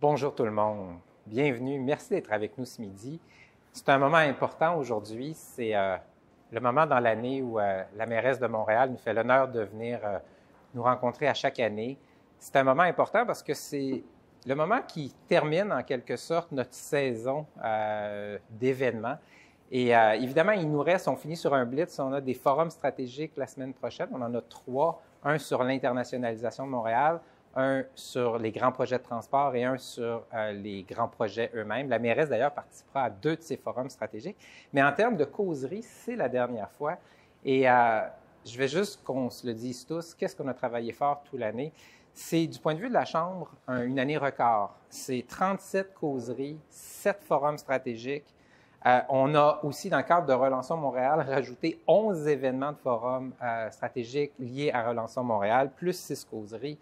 Bonjour tout le monde, bienvenue, merci d'être avec nous ce midi. C'est un moment important aujourd'hui, c'est le moment dans l'année où la mairesse de Montréal nous fait l'honneur de venir nous rencontrer à chaque année. C'est un moment important parce que c'est le moment qui termine en quelque sorte notre saison d'événements. Et évidemment, il nous reste, on finit sur un blitz, on a des forums stratégiques la semaine prochaine, on en a 3, un sur l'internationalisation de Montréal, un sur les grands projets de transport et un sur les grands projets eux-mêmes. La mairesse, d'ailleurs, participera à 2 de ces forums stratégiques. Mais en termes de causerie, c'est la dernière fois. Et je vais juste qu'on se le dise tous, qu'est-ce qu'on a travaillé fort toute l'année? C'est, du point de vue de la Chambre, une année record. C'est 37 causeries, 7 forums stratégiques. On a aussi, dans le cadre de Relançons Montréal, rajouté 11 événements de forums stratégiques liés à Relançons Montréal, plus 6 causeries.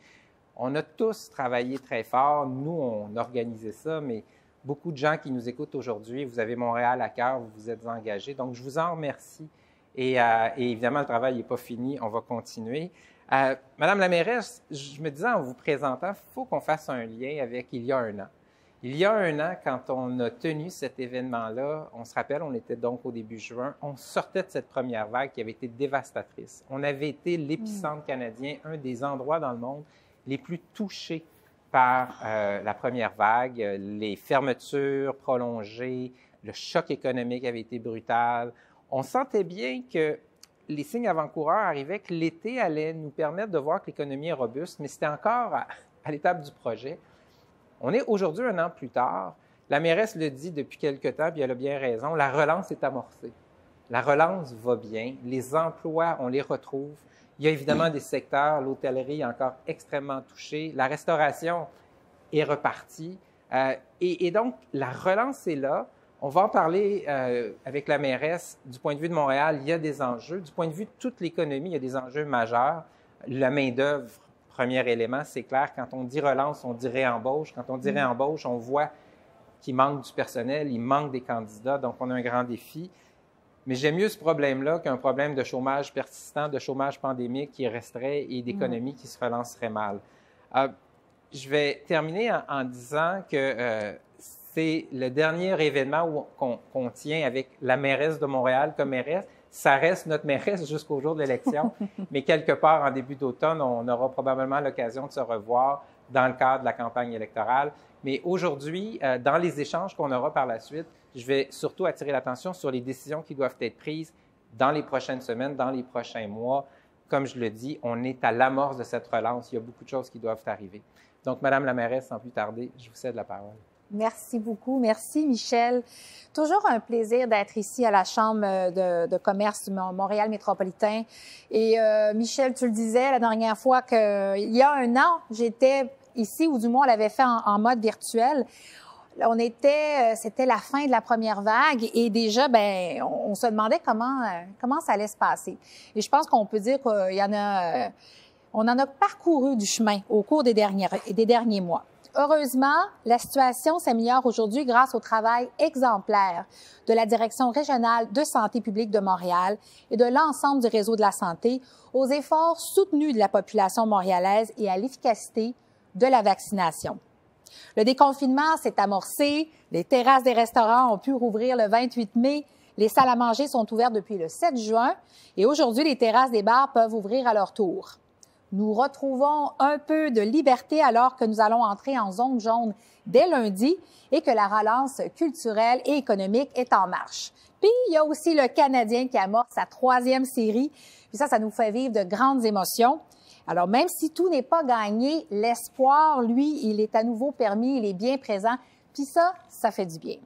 On a tous travaillé très fort. Nous, on organisait ça, mais beaucoup de gens qui nous écoutent aujourd'hui, vous avez Montréal à cœur, vous vous êtes engagés. Donc, je vous en remercie. Et évidemment, le travail n'est pas fini. On va continuer. Madame la mairesse, je me disais en vous présentant, il faut qu'on fasse un lien avec il y a un an. Il y a un an, quand on a tenu cet événement-là, on se rappelle, on était donc au début juin, on sortait de cette première vague qui avait été dévastatrice. On avait été l'épicentre canadien, un des endroits dans le monde les plus touchés par la première vague, les fermetures prolongées, le choc économique avait été brutal. On sentait bien que les signes avant-coureurs arrivaient, que l'été allait nous permettre de voir que l'économie est robuste, mais c'était encore à l'étape du projet. On est aujourd'hui, un an plus tard. La mairesse le dit depuis quelque temps, puis elle a bien raison, la relance est amorcée. La relance va bien, les emplois, on les retrouve. Il y a évidemment des secteurs, l'hôtellerie est encore extrêmement touchée, la restauration est repartie. Et donc, la relance est là. On va en parler avec la mairesse. Du point de vue de Montréal, il y a des enjeux. Du point de vue de toute l'économie, il y a des enjeux majeurs. La main-d'œuvre, premier élément, c'est clair. Quand on dit relance, on dit réembauche. Quand on dit réembauche, on voit qu'il manque du personnel, il manque des candidats. Donc, on a un grand défi. Mais j'aime mieux ce problème-là qu'un problème de chômage persistant, de chômage pandémique qui resterait et d'économie qui se relancerait mal. Je vais terminer en disant que c'est le dernier événement qu'on tient avec la mairesse de Montréal comme mairesse. Ça reste notre mairesse jusqu'au jour de l'élection, mais quelque part en début d'automne, on aura probablement l'occasion de se revoir dans le cadre de la campagne électorale. Mais aujourd'hui, dans les échanges qu'on aura par la suite, je vais surtout attirer l'attention sur les décisions qui doivent être prises dans les prochaines semaines, dans les prochains mois. Comme je le dis, on est à l'amorce de cette relance. Il y a beaucoup de choses qui doivent arriver. Donc, Madame la mairesse, sans plus tarder, je vous cède la parole. Merci beaucoup. Merci, Michel. Toujours un plaisir d'être ici à la Chambre de commerce du Montréal métropolitain. Et Michel, tu le disais la dernière fois qu'il y a un an, j'étais ici, ou du moins on l'avait fait en mode virtuel. C'était la fin de la première vague et déjà, on se demandait comment ça allait se passer. Et je pense qu'on peut dire on en a parcouru du chemin au cours des derniers mois. Heureusement, la situation s'améliore aujourd'hui grâce au travail exemplaire de la Direction régionale de santé publique de Montréal et de l'ensemble du réseau de la santé, aux efforts soutenus de la population montréalaise et à l'efficacité de la vaccination. Le déconfinement s'est amorcé, les terrasses des restaurants ont pu rouvrir le 28 mai, les salles à manger sont ouvertes depuis le 7 juin et aujourd'hui, les terrasses des bars peuvent ouvrir à leur tour. Nous retrouvons un peu de liberté alors que nous allons entrer en zone jaune dès lundi et que la relance culturelle et économique est en marche. Puis, il y a aussi le Canadien qui amorce sa 3e série. Puis ça nous fait vivre de grandes émotions. Alors, même si tout n'est pas gagné, l'espoir, lui, il est à nouveau permis, il est bien présent. Puis ça fait du bien.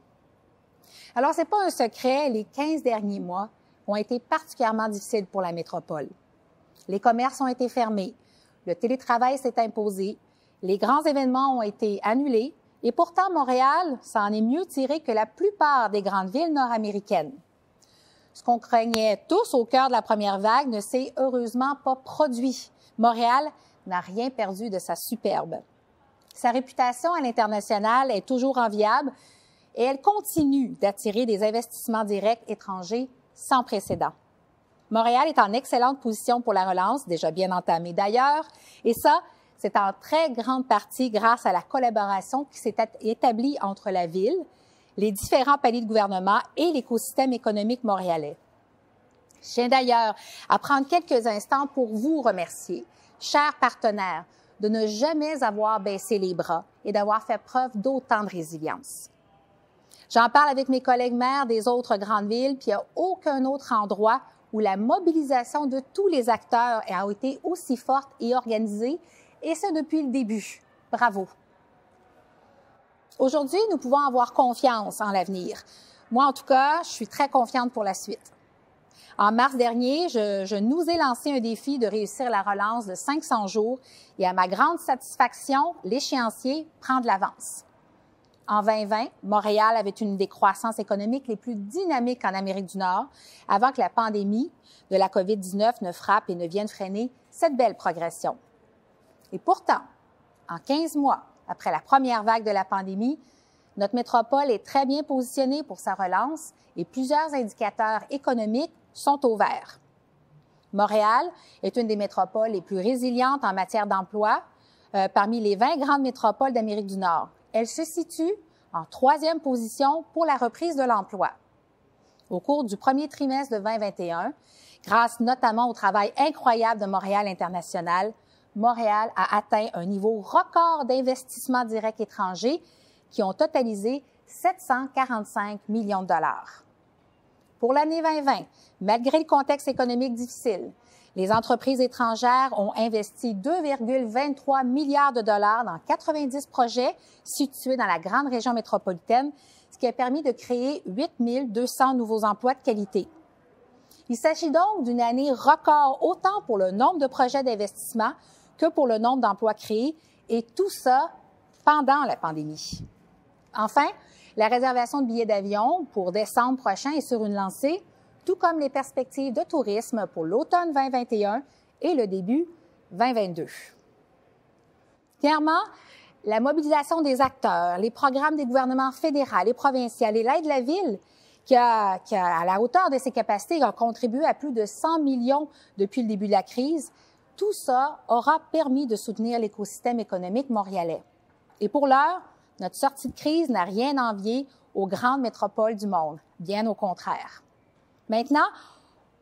Alors, c'est pas un secret, les 15 derniers mois ont été particulièrement difficiles pour la métropole. Les commerces ont été fermés, le télétravail s'est imposé, les grands événements ont été annulés et pourtant Montréal s'en est mieux tiré que la plupart des grandes villes nord-américaines. Ce qu'on craignait tous au cœur de la première vague ne s'est heureusement pas produit. Montréal n'a rien perdu de sa superbe. Sa réputation à l'international est toujours enviable et elle continue d'attirer des investissements directs étrangers sans précédent. Montréal est en excellente position pour la relance, déjà bien entamée d'ailleurs, et ça, c'est en très grande partie grâce à la collaboration qui s'est établie entre la Ville, les différents paliers de gouvernement et l'écosystème économique montréalais. Je tiens d'ailleurs à prendre quelques instants pour vous remercier, chers partenaires, de ne jamais avoir baissé les bras et d'avoir fait preuve d'autant de résilience. J'en parle avec mes collègues maires des autres grandes villes, puis il n'y a aucun autre endroit où la mobilisation de tous les acteurs a été aussi forte et organisée, et ce depuis le début. Bravo! Aujourd'hui, nous pouvons avoir confiance en l'avenir. Moi, en tout cas, je suis très confiante pour la suite. En mars dernier, je nous ai lancé un défi de réussir la relance de 500 jours et à ma grande satisfaction, l'échéancier prend de l'avance. En 2020, Montréal avait une des croissances économiques les plus dynamiques en Amérique du Nord avant que la pandémie de la COVID-19 ne frappe et ne vienne freiner cette belle progression. Et pourtant, en 15 mois après la première vague de la pandémie, notre métropole est très bien positionnée pour sa relance et plusieurs indicateurs économiques sont au vert. Montréal est une des métropoles les plus résilientes en matière d'emploi parmi les 20 grandes métropoles d'Amérique du Nord. Elle se situe en 3e position pour la reprise de l'emploi. Au cours du premier trimestre de 2021, grâce notamment au travail incroyable de Montréal International, Montréal a atteint un niveau record d'investissements directs étrangers qui ont totalisé 745 millions de dollars. Pour l'année 2020, malgré le contexte économique difficile, les entreprises étrangères ont investi 2,23 milliards de dollars dans 90 projets situés dans la grande région métropolitaine, ce qui a permis de créer 8 200 nouveaux emplois de qualité. Il s'agit donc d'une année record autant pour le nombre de projets d'investissement que pour le nombre d'emplois créés, et tout ça pendant la pandémie. Enfin, la réservation de billets d'avion pour décembre prochain est sur une lancée, tout comme les perspectives de tourisme pour l'automne 2021 et le début 2022. Clairement, la mobilisation des acteurs, les programmes des gouvernements fédéraux et provinciaux et l'aide de la Ville, qui a, à la hauteur de ses capacités, a contribué à plus de 100 millions depuis le début de la crise, tout ça aura permis de soutenir l'écosystème économique montréalais. Et pour l'heure, notre sortie de crise n'a rien envié aux grandes métropoles du monde, bien au contraire. Maintenant,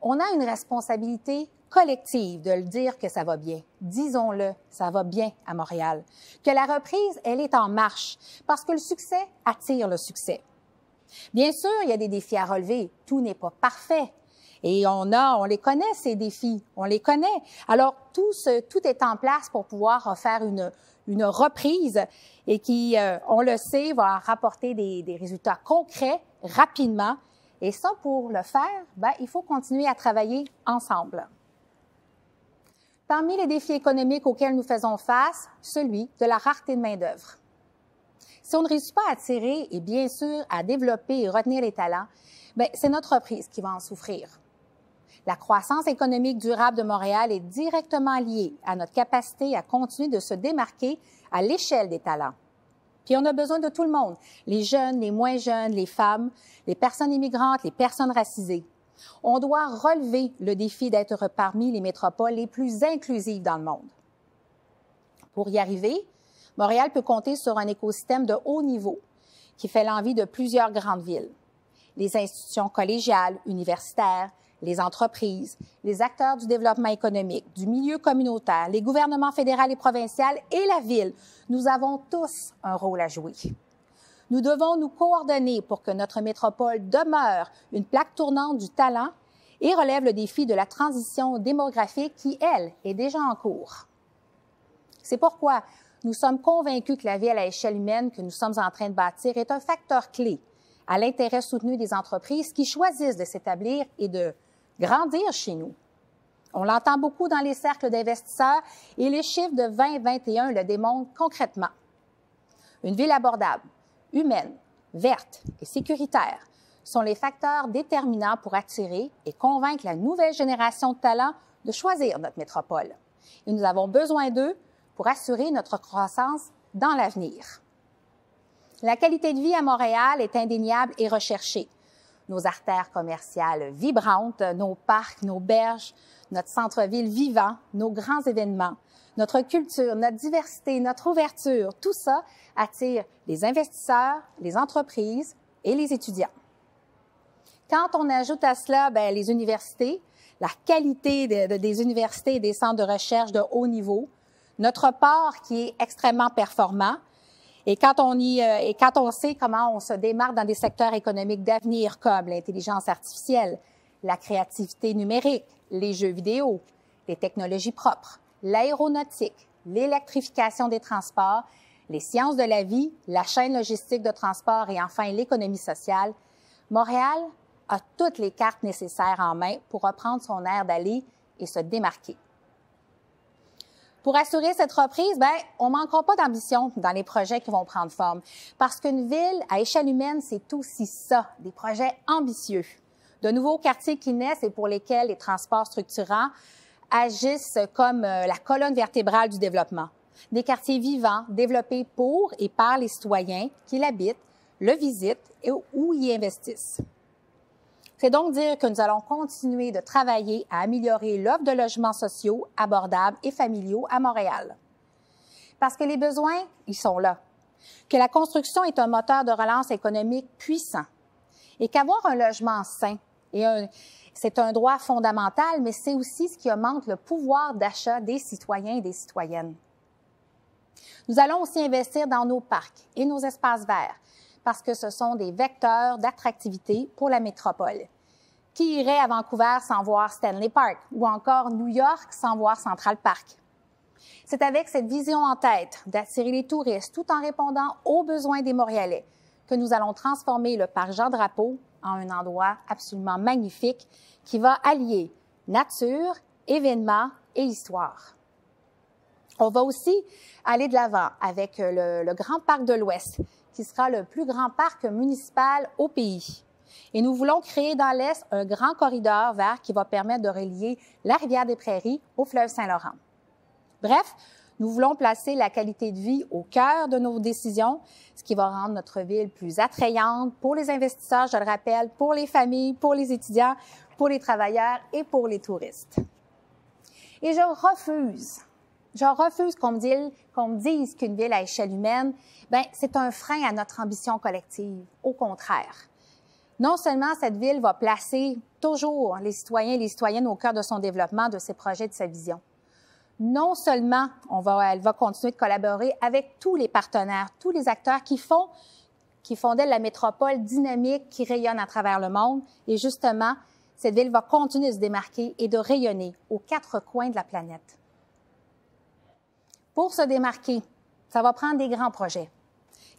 on a une responsabilité collective de le dire que ça va bien. Disons-le, ça va bien à Montréal. Que la reprise, elle est en marche, parce que le succès attire le succès. Bien sûr, il y a des défis à relever. Tout n'est pas parfait. Et on les connaît, ces défis. On les connaît. Alors, tout est en place pour pouvoir faire une reprise et qui, on le sait, va rapporter des résultats concrets rapidement. Et ça, pour le faire, il faut continuer à travailler ensemble. Parmi les défis économiques auxquels nous faisons face, celui de la rareté de main-d'œuvre. Si on ne réussit pas à attirer et bien sûr à développer et retenir les talents, c'est notre reprise qui va en souffrir. La croissance économique durable de Montréal est directement liée à notre capacité à continuer de se démarquer à l'échelle des talents. Puis on a besoin de tout le monde, les jeunes, les moins jeunes, les femmes, les personnes immigrantes, les personnes racisées. On doit relever le défi d'être parmi les métropoles les plus inclusives dans le monde. Pour y arriver, Montréal peut compter sur un écosystème de haut niveau qui fait l'envie de plusieurs grandes villes. Les institutions collégiales, universitaires, les entreprises, les acteurs du développement économique, du milieu communautaire, les gouvernements fédéraux et provinciaux et la Ville, nous avons tous un rôle à jouer. Nous devons nous coordonner pour que notre métropole demeure une plaque tournante du talent et relève le défi de la transition démographique qui, elle, est déjà en cours. C'est pourquoi nous sommes convaincus que la ville à échelle humaine que nous sommes en train de bâtir est un facteur clé à l'intérêt soutenu des entreprises qui choisissent de s'établir et de grandir chez nous. On l'entend beaucoup dans les cercles d'investisseurs et les chiffres de 2021 le démontrent concrètement. Une ville abordable, humaine, verte et sécuritaire sont les facteurs déterminants pour attirer et convaincre la nouvelle génération de talents de choisir notre métropole. Et nous avons besoin d'eux pour assurer notre croissance dans l'avenir. La qualité de vie à Montréal est indéniable et recherchée. nos artères commerciales vibrantes, nos parcs, nos berges, notre centre-ville vivant, nos grands événements, notre culture, notre diversité, notre ouverture, tout ça attire les investisseurs, les entreprises et les étudiants. Quand on ajoute à cela les universités, la qualité des universités et des centres de recherche de haut niveau, notre port qui est extrêmement performant, et quand on sait comment on se démarque dans des secteurs économiques d'avenir comme l'intelligence artificielle, la créativité numérique, les jeux vidéo, les technologies propres, l'aéronautique, l'électrification des transports, les sciences de la vie, la chaîne logistique de transport et enfin l'économie sociale, Montréal a toutes les cartes nécessaires en main pour reprendre son air d'aller et se démarquer. Pour assurer cette reprise, on ne manquera pas d'ambition dans les projets qui vont prendre forme. Parce qu'une ville à échelle humaine, c'est aussi ça, des projets ambitieux. De nouveaux quartiers qui naissent et pour lesquels les transports structurants agissent comme la colonne vertébrale du développement. Des quartiers vivants, développés pour et par les citoyens qui l'habitent, le visitent ou y investissent. C'est donc dire que nous allons continuer de travailler à améliorer l'offre de logements sociaux, abordables et familiaux à Montréal. Parce que les besoins, ils sont là. Que la construction est un moteur de relance économique puissant. Et qu'avoir un logement sain, c'est un droit fondamental, mais c'est aussi ce qui augmente le pouvoir d'achat des citoyens et des citoyennes. Nous allons aussi investir dans nos parcs et nos espaces verts, parce que ce sont des vecteurs d'attractivité pour la métropole. Qui irait à Vancouver sans voir Stanley Park ou encore New York sans voir Central Park? C'est avec cette vision en tête d'attirer les touristes tout en répondant aux besoins des Montréalais que nous allons transformer le parc Jean-Drapeau en un endroit absolument magnifique qui va allier nature, événements et histoire. On va aussi aller de l'avant avec le Grand Parc de l'Ouest, qui sera le plus grand parc municipal au pays. Et nous voulons créer dans l'Est un grand corridor vert qui va permettre de relier la rivière des Prairies au fleuve Saint-Laurent. Bref, nous voulons placer la qualité de vie au cœur de nos décisions, ce qui va rendre notre ville plus attrayante pour les investisseurs, je le rappelle, pour les familles, pour les étudiants, pour les travailleurs et pour les touristes. Et je refuse qu'on me dise qu'une ville à échelle humaine, c'est un frein à notre ambition collective. Au contraire. Non seulement cette ville va placer toujours les citoyens et les citoyennes au cœur de son développement, de ses projets, de sa vision. Non seulement elle va continuer de collaborer avec tous les partenaires, tous les acteurs qui font d'elle la métropole dynamique qui rayonne à travers le monde. Et justement, cette ville va continuer de se démarquer et de rayonner aux quatre coins de la planète. Pour se démarquer, ça va prendre des grands projets.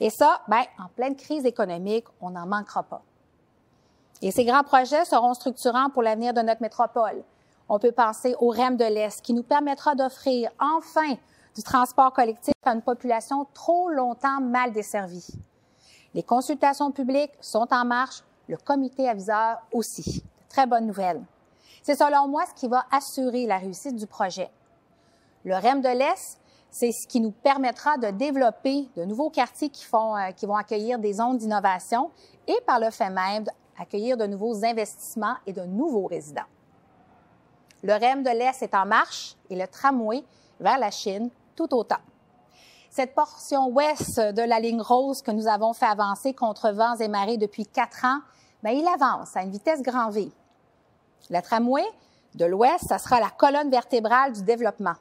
Et ça, en pleine crise économique, on n'en manquera pas. Et ces grands projets seront structurants pour l'avenir de notre métropole. On peut penser au REM de l'Est, qui nous permettra d'offrir enfin du transport collectif à une population trop longtemps mal desservie. Les consultations publiques sont en marche, le comité aviseur aussi. Très bonne nouvelle. C'est selon moi ce qui va assurer la réussite du projet. Le REM de l'Est, c'est ce qui nous permettra de développer de nouveaux quartiers qui vont accueillir des zones d'innovation et par le fait même accueillir de nouveaux investissements et de nouveaux résidents. Le REM de l'Est est en marche et le tramway vers la Chine tout autant. Cette portion ouest de la ligne rose que nous avons fait avancer contre vents et marées depuis 4 ans, il avance à une vitesse grand V. Le tramway de l'ouest, ça sera la colonne vertébrale du développement.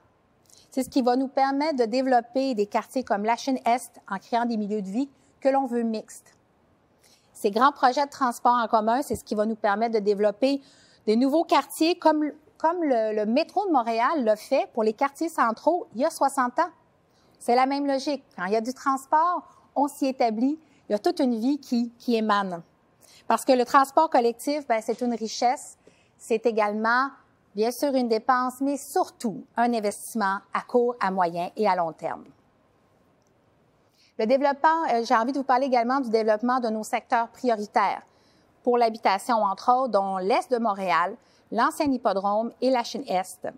C'est ce qui va nous permettre de développer des quartiers comme la Chine-Est en créant des milieux de vie que l'on veut mixtes. Ces grands projets de transport en commun, c'est ce qui va nous permettre de développer des nouveaux quartiers comme le métro de Montréal l'a fait pour les quartiers centraux il y a 60 ans. C'est la même logique. Quand il y a du transport, on s'y établit. Il y a toute une vie qui émane. Parce que le transport collectif, c'est une richesse. C'est également, bien sûr, une dépense, mais surtout un investissement à court, à moyen et à long terme. Le développement, j'ai envie de vous parler également du développement de nos secteurs prioritaires pour l'habitation, entre autres, dont l'Est de Montréal, l'ancien hippodrome et la Chine-Est.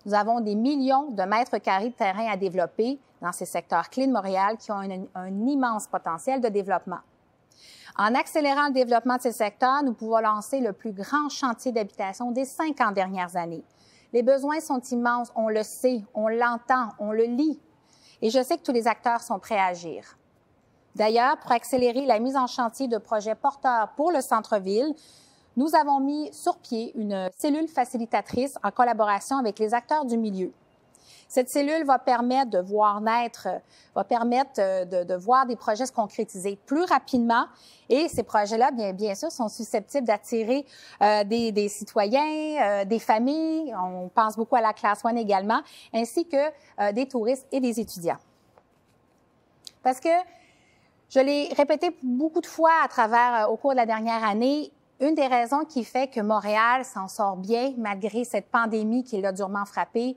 Nous avons des millions de mètres carrés de terrain à développer dans ces secteurs clés de Montréal qui ont un immense potentiel de développement. En accélérant le développement de ces secteurs, nous pouvons lancer le plus grand chantier d'habitation des 50 dernières années. Les besoins sont immenses, on le sait, on l'entend, on le lit. Et je sais que tous les acteurs sont prêts à agir. D'ailleurs, pour accélérer la mise en chantier de projets porteurs pour le centre-ville, nous avons mis sur pied une cellule facilitatrice en collaboration avec les acteurs du milieu. Cette cellule va permettre de voir naître, de voir des projets se concrétiser plus rapidement. Et ces projets-là, bien sûr, sont susceptibles d'attirer des citoyens, des familles. On pense beaucoup à la classe 1 également, ainsi que des touristes et des étudiants. Parce que, je l'ai répété beaucoup de fois au cours de la dernière année, une des raisons qui fait que Montréal s'en sort bien malgré cette pandémie qui l'a durement frappé,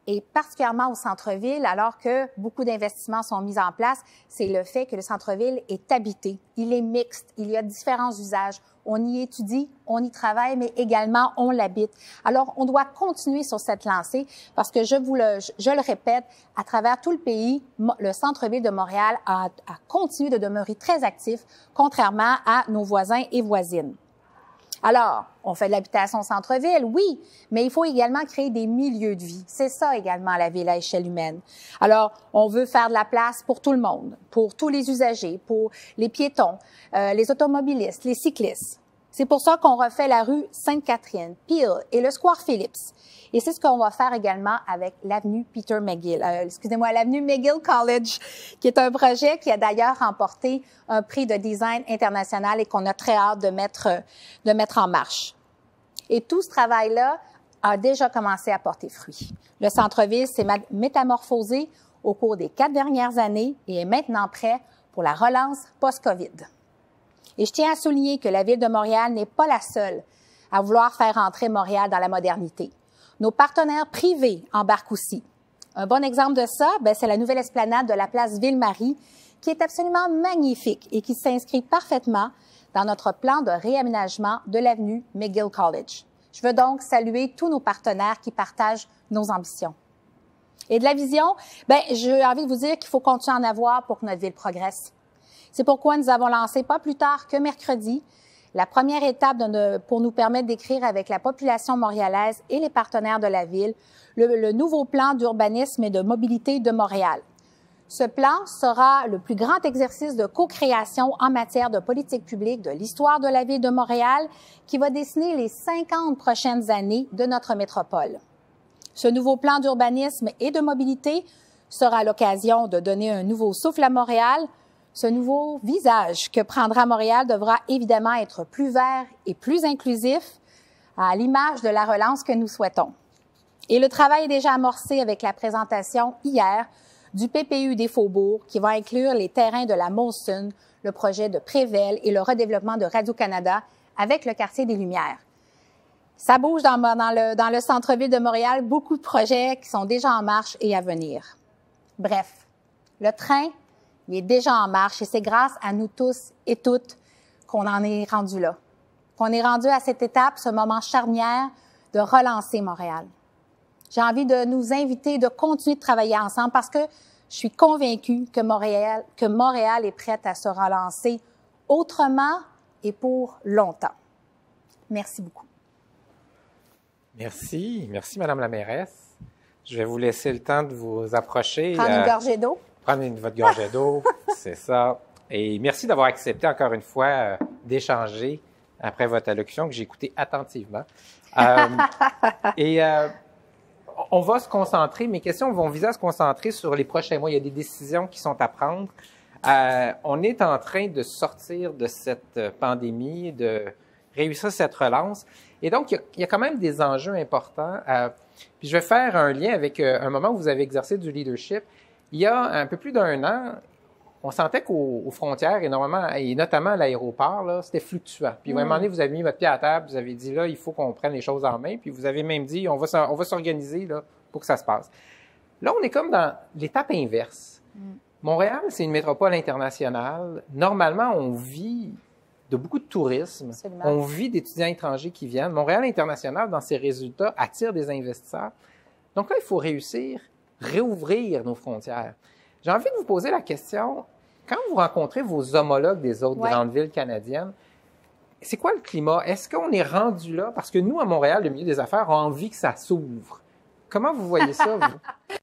et particulièrement au centre-ville, alors que beaucoup d'investissements sont mis en place, c'est le fait que le centre-ville est habité, il est mixte, il y a différents usages. On y étudie, on y travaille, mais également on l'habite. Alors, on doit continuer sur cette lancée parce que je le répète, à travers tout le pays, le centre-ville de Montréal a continué de demeurer très actif, contrairement à nos voisins et voisines. Alors, on fait de l'habitation au centre-ville, oui, mais il faut également créer des milieux de vie. C'est ça également la ville à échelle humaine. Alors, on veut faire de la place pour tout le monde, pour tous les usagers, pour les piétons, les automobilistes, les cyclistes. C'est pour ça qu'on refait la rue Sainte-Catherine, Peel et le Square Phillips. Et c'est ce qu'on va faire également avec l'avenue Peter McGill, l'avenue McGill College, qui est un projet qui a d'ailleurs remporté un prix de design international et qu'on a très hâte de mettre en marche. Et tout ce travail-là a déjà commencé à porter fruit. Le centre-ville s'est métamorphosé au cours des 4 dernières années et est maintenant prêt pour la relance post-COVID. Et je tiens à souligner que la Ville de Montréal n'est pas la seule à vouloir faire entrer Montréal dans la modernité. Nos partenaires privés embarquent aussi. Un bon exemple de ça, c'est la nouvelle esplanade de la place Ville-Marie, qui est absolument magnifique et qui s'inscrit parfaitement dans notre plan de réaménagement de l'avenue McGill College. Je veux donc saluer tous nos partenaires qui partagent nos ambitions. Et de la vision, j'ai envie de vous dire qu'il faut continuer à en avoir pour que notre ville progresse. C'est pourquoi nous avons lancé pas plus tard que mercredi la première étape pour nous permettre d'écrire avec la population montréalaise et les partenaires de la ville le nouveau plan d'urbanisme et de mobilité de Montréal. Ce plan sera le plus grand exercice de co-création en matière de politique publique de l'histoire de la ville de Montréal qui va dessiner les 50 prochaines années de notre métropole. Ce nouveau plan d'urbanisme et de mobilité sera l'occasion de donner un nouveau souffle à Montréal. Ce nouveau visage que prendra Montréal devra évidemment être plus vert et plus inclusif, à l'image de la relance que nous souhaitons. Et le travail est déjà amorcé avec la présentation hier du PPU des Faubourgs, qui va inclure les terrains de la Molson, le projet de Prével et le redéveloppement de Radio-Canada avec le quartier des Lumières. Ça bouge dans le centre-ville de Montréal, beaucoup de projets qui sont déjà en marche et à venir. Bref, le train il est déjà en marche et c'est grâce à nous tous et toutes qu'on en est rendu là. Qu'on est rendu à cette étape, ce moment charnière de relancer Montréal. J'ai envie de nous inviter, de continuer de travailler ensemble parce que je suis convaincue que Montréal est prête à se relancer autrement et pour longtemps. Merci beaucoup. Merci. Merci, Madame la mairesse. Je vais vous laisser le temps de vous approcher. Prendre une gorgée d'eau. Prendre votre gorgée d'eau, c'est ça. Et merci d'avoir accepté encore une fois d'échanger après votre allocution que j'ai écoutée attentivement. On va se concentrer, mes questions vont viser à se concentrer sur les prochains mois. Il y a des décisions qui sont à prendre. On est en train de sortir de cette pandémie, de réussir cette relance. Et donc, il y a quand même des enjeux importants. Puis je vais faire un lien avec un moment où vous avez exercé du leadership. Il y a un peu plus d'1 an, on sentait qu'aux frontières, et notamment à l'aéroport, c'était fluctuant. Puis à un moment donné, vous avez mis votre pied à terre, vous avez dit, là, il faut qu'on prenne les choses en main. Puis vous avez même dit, on va s'organiser là, pour que ça se passe. Là, on est comme dans l'étape inverse. Montréal, c'est une métropole internationale. Normalement, on vit de beaucoup de tourisme. Absolument. On vit d'étudiants étrangers qui viennent. Montréal International, dans ses résultats, attire des investisseurs. Donc là, il faut réussir réouvrir nos frontières. J'ai envie de vous poser la question, Quand vous rencontrez vos homologues des autres grandes villes canadiennes, c'est quoi le climat? Est-ce qu'on est rendu là? Parce que nous, à Montréal, le milieu des affaires a envie que ça s'ouvre. Comment vous voyez ça, vous?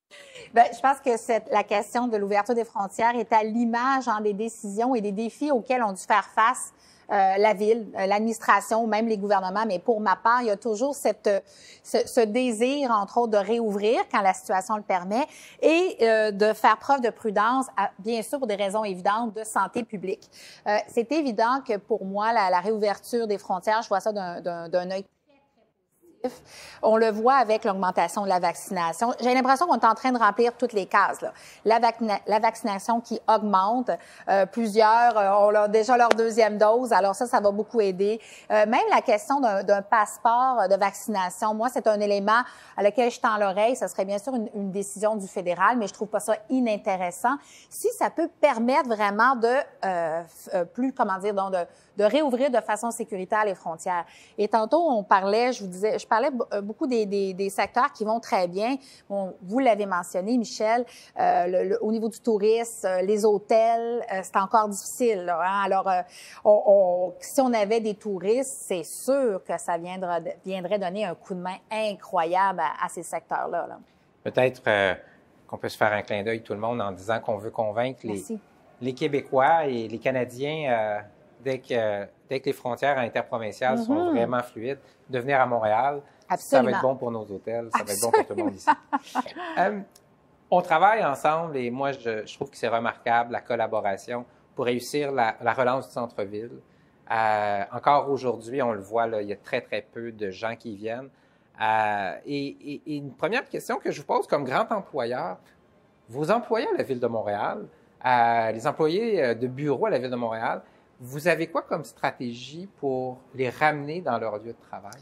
Bien, je pense que la question de l'ouverture des frontières est à l'image des décisions et des défis auxquels ont dû faire face la ville, l'administration, même les gouvernements. Mais pour ma part, il y a toujours ce désir, entre autres, de réouvrir quand la situation le permet et de faire preuve de prudence, bien sûr pour des raisons évidentes de santé publique. C'est évident que pour moi, la réouverture des frontières, je vois ça d'un œil. On le voit avec l'augmentation de la vaccination. J'ai l'impression qu'on est en train de remplir toutes les cases, là. La vaccination qui augmente. Plusieurs ont déjà leur deuxième dose. Alors ça va beaucoup aider. Même la question d'un passeport de vaccination, moi, c'est un élément à lequel je tends l'oreille. Ce serait bien sûr une décision du fédéral, mais je trouve pas ça inintéressant. Si ça peut permettre vraiment de réouvrir de façon sécuritaire les frontières. Et tantôt, je parlais beaucoup des secteurs qui vont très bien. Bon, vous l'avez mentionné, Michel, au niveau du tourisme, les hôtels, c'est encore difficile, là, hein? Alors, si on avait des touristes, c'est sûr que ça viendrait donner un coup de main incroyable à ces secteurs-là, là. Peut-être qu'on peut se faire un clin d'œil tout le monde en disant qu'on veut convaincre les Québécois et les Canadiens dès que les frontières interprovinciales sont vraiment fluides, de venir à Montréal. Absolument. Ça va être bon pour nos hôtels, ça va être bon pour tout le monde ici. On travaille ensemble et moi, je trouve que c'est remarquable, la collaboration pour réussir la relance du centre-ville. Encore aujourd'hui, on le voit, là, il y a très, très peu de gens qui viennent. Et une première question que je vous pose comme grand employeur, vos employés à la Ville de Montréal, les employés de bureau à la Ville de Montréal, vous avez quoi comme stratégie pour les ramener dans leur lieu de travail?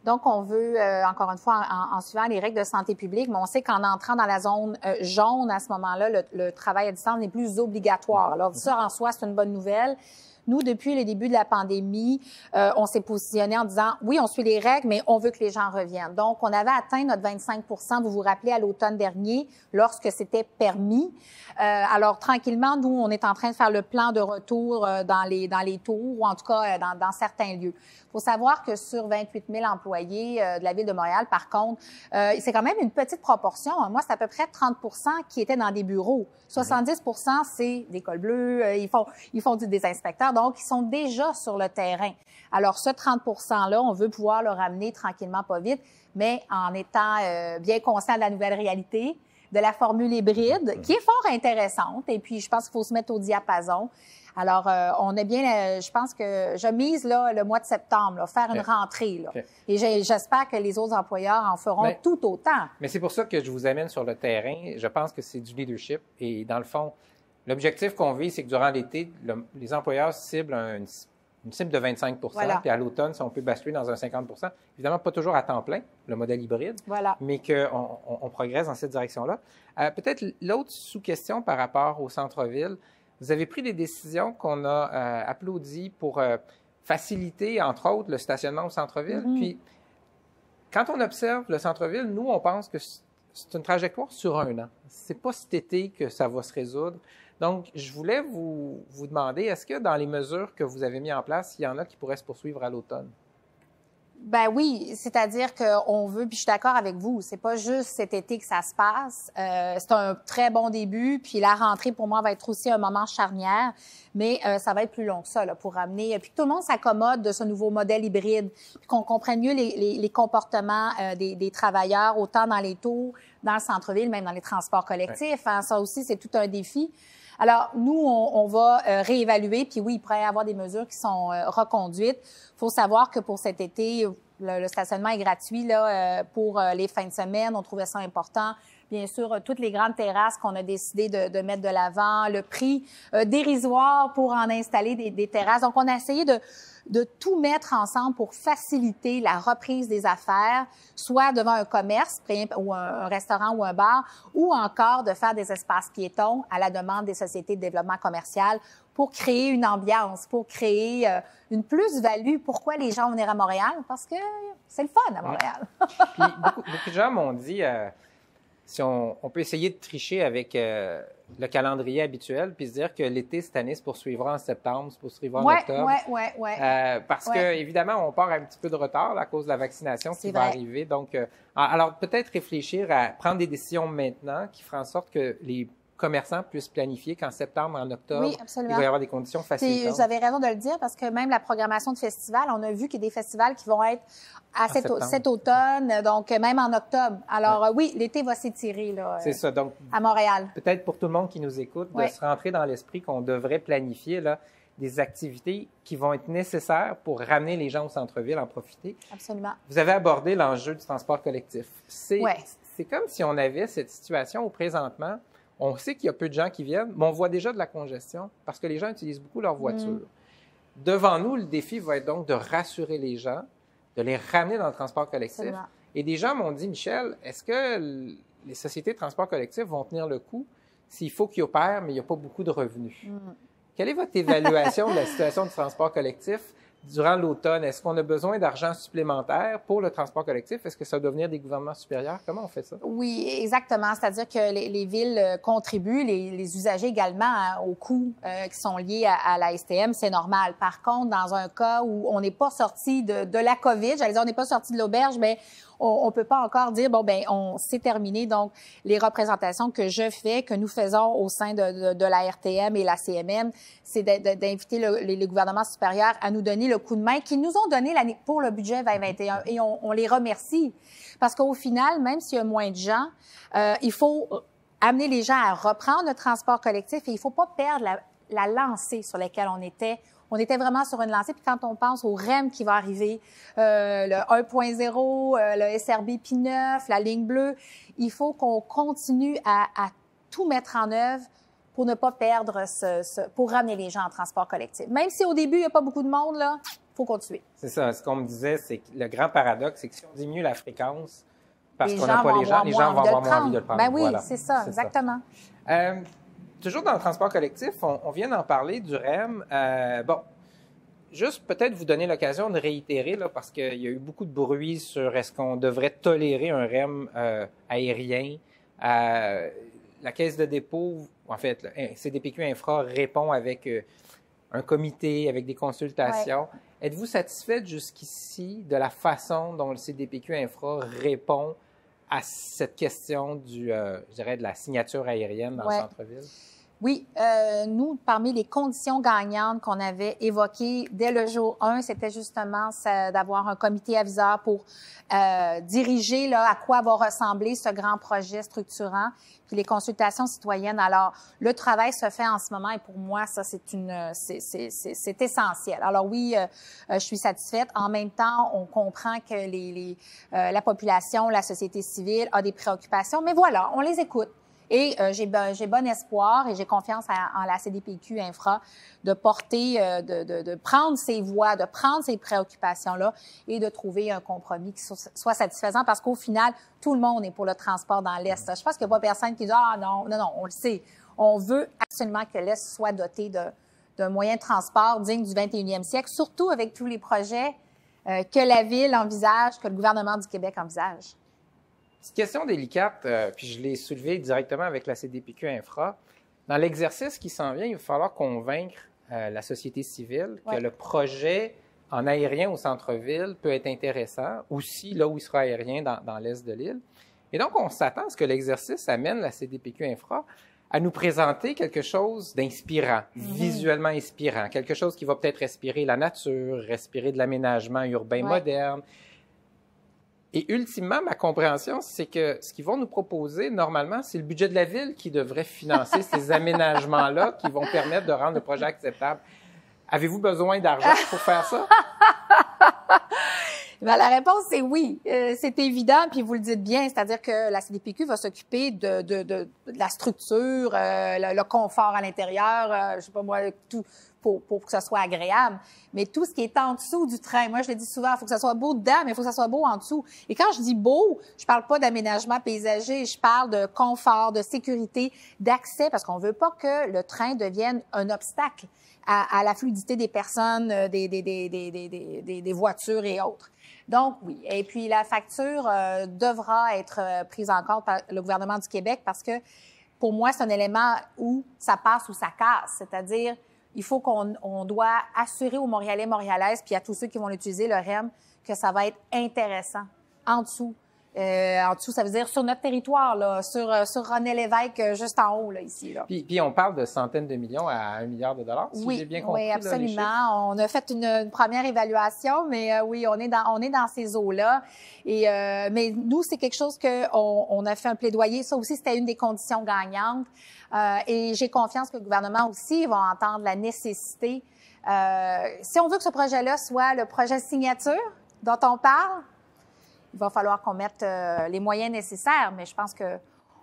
Donc, on veut, encore une fois, en suivant les règles de santé publique, mais on sait qu'en entrant dans la zone jaune, à ce moment-là, le travail à distance n'est plus obligatoire. Alors, ça, en soi, c'est une bonne nouvelle. Nous, depuis le début de la pandémie, on s'est positionné en disant, oui, on suit les règles, mais on veut que les gens reviennent. Donc, on avait atteint notre 25 vous vous rappelez, à l'automne dernier, lorsque c'était permis. Alors, tranquillement, nous, on est en train de faire le plan de retour dans les tours, ou en tout cas dans certains lieux. Il faut savoir que sur 28 000 employés de la Ville de Montréal, par contre, c'est quand même une petite proportion. Moi, c'est à peu près 30 qui étaient dans des bureaux. 70 c'est des cols bleus, ils font des inspecteurs, donc ils sont déjà sur le terrain. Alors, ce 30 %-là, on veut pouvoir le ramener tranquillement, pas vite, mais en étant bien conscient de la nouvelle réalité, de la formule hybride, qui est fort intéressante. Et puis, je pense qu'il faut se mettre au diapason. Alors, on est bien, je pense que je mise là, le mois de septembre, là, faire une rentrée. Là. Et j'espère que les autres employeurs en feront tout autant. Mais c'est pour ça que je vous amène sur le terrain. Je pense que c'est du leadership. Et dans le fond, l'objectif qu'on vise, c'est que durant l'été, les employeurs ciblent une cible de 25 voilà. Puis à l'automne, si on peut basculer dans un 50 évidemment, pas toujours à temps plein, le modèle hybride, voilà. mais qu'on progresse dans cette direction-là. Peut-être l'autre sous-question par rapport au centre-ville, vous avez pris des décisions qu'on a applaudies pour faciliter, entre autres, le stationnement au centre-ville. Puis, quand on observe le centre-ville, nous, on pense que c'est une trajectoire sur un an. C'est pas cet été que ça va se résoudre. Donc, je voulais vous demander, est-ce que dans les mesures que vous avez mises en place, il y en a qui pourraient se poursuivre à l'automne? Ben oui, c'est-à-dire qu'on veut, puis je suis d'accord avec vous, c'est pas juste cet été que ça se passe. C'est un très bon début, puis la rentrée pour moi va être aussi un moment charnière, mais ça va être plus long que ça là, pour ramener, puis que tout le monde s'accommode de ce nouveau modèle hybride, puis qu'on comprenne mieux les comportements des travailleurs, autant dans les tours, dans le centre-ville, même dans les transports collectifs. Hein, ça aussi, c'est tout un défi. Alors, nous, on va réévaluer, puis oui, il pourrait y avoir des mesures qui sont reconduites. Il faut savoir que pour cet été, le stationnement est gratuit là, pour les fins de semaine. On trouvait ça important. Bien sûr, toutes les grandes terrasses qu'on a décidé de mettre de l'avant, le prix dérisoire pour en installer des terrasses. Donc, on a essayé de tout mettre ensemble pour faciliter la reprise des affaires, soit devant un commerce ou un restaurant ou un bar, ou encore de faire des espaces piétons à la demande des sociétés de développement commercial pour créer une ambiance, pour créer une plus-value. Pourquoi les gens vont venir à Montréal? Parce que c'est le fun à Montréal. Puis beaucoup de gens m'ont dit... si on peut essayer de tricher avec le calendrier habituel, puis se dire que l'été, cette année, se poursuivra en septembre, se poursuivra en octobre. Oui. Parce que, évidemment, on part un petit peu de retard là, à cause de la vaccination qui va arriver. Donc, alors peut-être réfléchir à prendre des décisions maintenant qui feront en sorte que les commerçants puissent planifier qu'en septembre, en octobre, il va y avoir des conditions facilitantes. Vous avez raison de le dire parce que même la programmation de festivals, on a vu qu'il y a des festivals qui vont être à cet automne, donc même en octobre. Alors oui, l'été va s'étirer là. C'est ça. Donc, à Montréal. Peut-être pour tout le monde qui nous écoute, de se rentrer dans l'esprit qu'on devrait planifier là, des activités qui vont être nécessaires pour ramener les gens au centre-ville, en profiter. Absolument. Vous avez abordé l'enjeu du transport collectif. C'est comme si on avait cette situation où présentement, on sait qu'il y a peu de gens qui viennent, mais on voit déjà de la congestion parce que les gens utilisent beaucoup leur voiture. Devant nous, le défi va être donc de rassurer les gens, de les ramener dans le transport collectif. Absolument. Et des gens m'ont dit, Michel, est-ce que les sociétés de transport collectif vont tenir le coup s'il faut qu'ils opèrent, mais il n'y a pas beaucoup de revenus? Quelle est votre évaluation de la situation du transport collectif durant l'automne? Est-ce qu'on a besoin d'argent supplémentaire pour le transport collectif? Est-ce que ça doit venir des gouvernements supérieurs? Comment on fait ça? Oui, exactement. C'est-à-dire que les villes contribuent, les usagers également, aux coûts qui sont liés à la STM. C'est normal. Par contre, dans un cas où on n'est pas sorti de la COVID, j'allais dire on n'est pas sorti de l'auberge, mais on peut pas encore dire, c'est terminé. Donc, les représentations que je fais, que nous faisons au sein de la RTM et la CMM, c'est d'inviter les gouvernements supérieurs à nous donner le coup de main qu'ils nous ont donné pour le budget 2021. Et on les remercie. Parce qu'au final, même s'il y a moins de gens, il faut amener les gens à reprendre le transport collectif et il faut pas perdre la lancée sur laquelle on était. On était vraiment sur une lancée. Puis quand on pense au REM qui va arriver, le 1.0, le SRB P9, la ligne bleue, il faut qu'on continue à tout mettre en œuvre pour ne pas perdre pour ramener les gens en transport collectif. Même si au début, il n'y a pas beaucoup de monde, là, il faut continuer. C'est ça. Ce qu'on me disait, c'est que le grand paradoxe, c'est que si on diminue la fréquence, parce qu'on n'a pas les gens vont avoir moins envie de le prendre. Ben oui, voilà. C'est ça, exactement. Toujours dans le transport collectif, on vient d'en parler du REM. Juste peut-être vous donner l'occasion de réitérer, là, parce qu'il y a eu beaucoup de bruit sur est-ce qu'on devrait tolérer un REM aérien. La Caisse de dépôt, en fait, le CDPQ Infra répond avec un comité, avec des consultations. Ouais. Êtes-vous satisfaite jusqu'ici de la façon dont le CDPQ Infra répond à cette question je dirais, de la signature aérienne dans le centre-ville? Oui, nous, parmi les conditions gagnantes qu'on avait évoquées dès le jour 1, c'était justement d'avoir un comité aviseur pour diriger là, à quoi va ressembler ce grand projet structurant, puis les consultations citoyennes. Alors, le travail se fait en ce moment et pour moi, ça, c'est essentiel. Alors oui, je suis satisfaite. En même temps, on comprend que la population, la société civile a des préoccupations, mais voilà, on les écoute. Et j'ai bon espoir et j'ai confiance en la CDPQ Infra de porter, de prendre ces voix, de prendre ces préoccupations-là et de trouver un compromis qui soit satisfaisant parce qu'au final, tout le monde est pour le transport dans l'Est. Je pense qu'il n'y a pas personne qui dit « Ah non, on le sait. On veut absolument que l'Est soit doté d'un moyen de transport digne du 21e siècle, surtout avec tous les projets que la Ville envisage, que le gouvernement du Québec envisage. » Petite question délicate, puis je l'ai soulevée directement avec la CDPQ Infra. Dans l'exercice qui s'en vient, il va falloir convaincre la société civile que le projet en aérien au centre-ville peut être intéressant, aussi là où il sera aérien dans l'est de l'île. Et donc, on s'attend à ce que l'exercice amène la CDPQ Infra à nous présenter quelque chose d'inspirant, visuellement inspirant, quelque chose qui va peut-être respirer la nature, respirer de l'aménagement urbain moderne. Et ultimement, ma compréhension, c'est que ce qu'ils vont nous proposer, normalement, c'est le budget de la Ville qui devrait financer ces aménagements-là qui vont permettre de rendre le projet acceptable. Avez-vous besoin d'argent pour faire ça? Bien, la réponse, c'est oui. C'est évident, puis vous le dites bien, c'est-à-dire que la CDPQ va s'occuper de la structure, le confort à l'intérieur, je sais pas moi, pour que ce soit agréable. Mais tout ce qui est en dessous du train, moi, je le dis souvent, il faut que ça soit beau dedans, mais il faut que ça soit beau en dessous. Et quand je dis beau, je parle pas d'aménagement paysager, je parle de confort, de sécurité, d'accès, parce qu'on veut pas que le train devienne un obstacle à la fluidité des personnes, des voitures et autres. Donc, oui. Et puis, la facture devra être prise en compte par le gouvernement du Québec parce que, pour moi, c'est un élément où ça passe ou ça casse. C'est-à-dire, il faut qu'on doit assurer aux Montréalais, Montréalaises, puis à tous ceux qui vont l'utiliser, le REM, que ça va être intéressant en dessous. En dessous, ça veut dire sur notre territoire, là, sur René Lévesque, juste en haut, là, ici. Là. Puis on parle de centaines de millions à 1 milliard de dollars, si j'ai bien compris. Oui, absolument. Là, on a fait une première évaluation, mais oui, on est dans ces eaux-là. Et mais nous, c'est quelque chose on a fait un plaidoyer. Ça aussi, c'était une des conditions gagnantes. Et j'ai confiance que le gouvernement aussi va entendre la nécessité. Si on veut que ce projet-là soit le projet signature dont on parle, il va falloir qu'on mette les moyens nécessaires, mais je pense que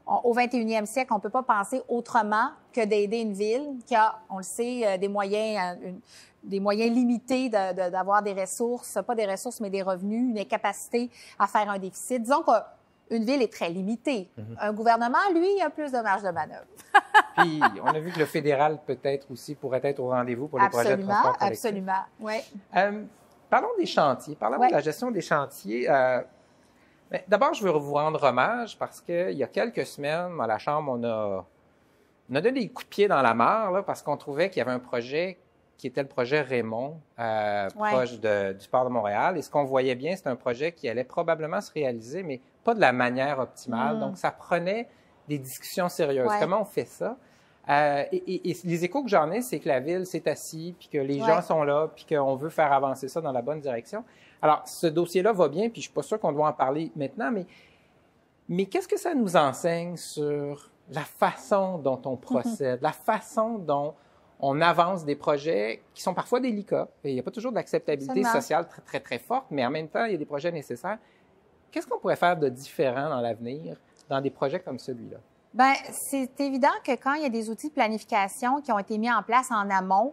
au 21e siècle, on peut pas penser autrement que d'aider une ville qui a, on le sait, des moyens limités d'avoir des ressources, pas des ressources, mais des revenus, une incapacité à faire un déficit. Disons qu'une ville est très limitée. Un gouvernement, lui, a plus de marge de manœuvre. Puis, on a vu que le fédéral, peut-être aussi, pourrait être au rendez-vous pour les projets de transport collectif. Absolument, oui. Parlons des chantiers. Parlons de la gestion des chantiers. D'abord, je veux vous rendre hommage parce qu'il y a quelques semaines, à la Chambre, on a donné des coups de pied dans la mare là, parce qu'on trouvait qu'il y avait un projet qui était le projet Raymond, proche du port de Montréal. Et ce qu'on voyait bien, c'est un projet qui allait probablement se réaliser, mais pas de la manière optimale. Donc, ça prenait des discussions sérieuses. Comment on fait ça? Et les échos que j'en ai, c'est que la Ville s'est assise, puis que les gens sont là, puis qu'on veut faire avancer ça dans la bonne direction. Alors, ce dossier-là va bien, puis je suis pas sûr qu'on doit en parler maintenant, mais qu'est-ce que ça nous enseigne sur la façon dont on procède, la façon dont on avance des projets qui sont parfois délicats. Et il n'y a pas toujours d'acceptabilité sociale très, très, très forte, mais en même temps, il y a des projets nécessaires. Qu'est-ce qu'on pourrait faire de différent dans l'avenir dans des projets comme celui-là? Bien, c'est évident que quand il y a des outils de planification qui ont été mis en place en amont,